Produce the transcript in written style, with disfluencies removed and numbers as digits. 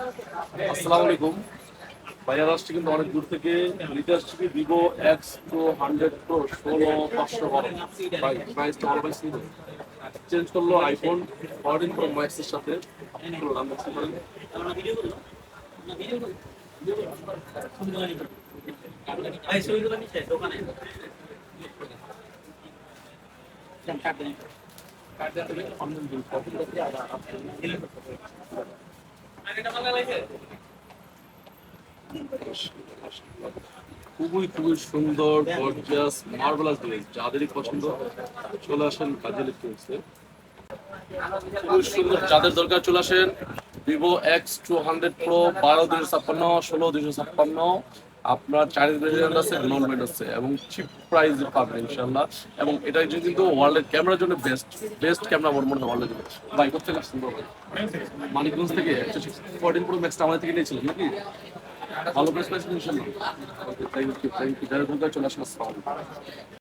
আসসালামু আলাইকুম। ভাইয়ার আসছে কিন্তু অনেক দূর থেকে। নিতে আসছে কি ভিভো এক্স প্রো 100 প্রো 16 500 ভাই প্রাইসটা ভালো পাইছি। চেঞ্জ করলো আইফোন 14 প্রো ম্যাক্সের সাথে। নাম দেখতে পারেন। খুবই খুবই সুন্দর গর্জিয়াস মার্ভেলাস ডিভাইস, যাদেরই পছন্দ চলে আসেন কাজে ইলেকট্রনিক্সে। খুবই সুন্দর, যাদের দরকার চলে আসেন। Vivo x 200 pro 12 256 16 256। আপনার চাইনিজ ভেরিয়েন্ট আছে, নন ব্যান্ড আছে এবং চিপ প্রাইসে পাবেন ইনশাল্লাহ। এবং এটা কিন্তু ওয়ার্ল্ডের ক্যামেরার জন্য বেস্ট বেস্ট ক্যামেরা আমার মনে হয় ওয়ার্ল্ডের জন্য। ভাই কোথেকে আসছেন ভাই? মানিকগঞ্জ থেকে। 14 প্রো ম্যাক্সটা আমাদের থেকে নিয়েছিলেন নাকি? ভালো প্রাইস পাইছেন ইনশাল্লাহ। থ্যাংক ইউ, যাদের দরকার চলে আসেন। আসসালামু আলাইকুম।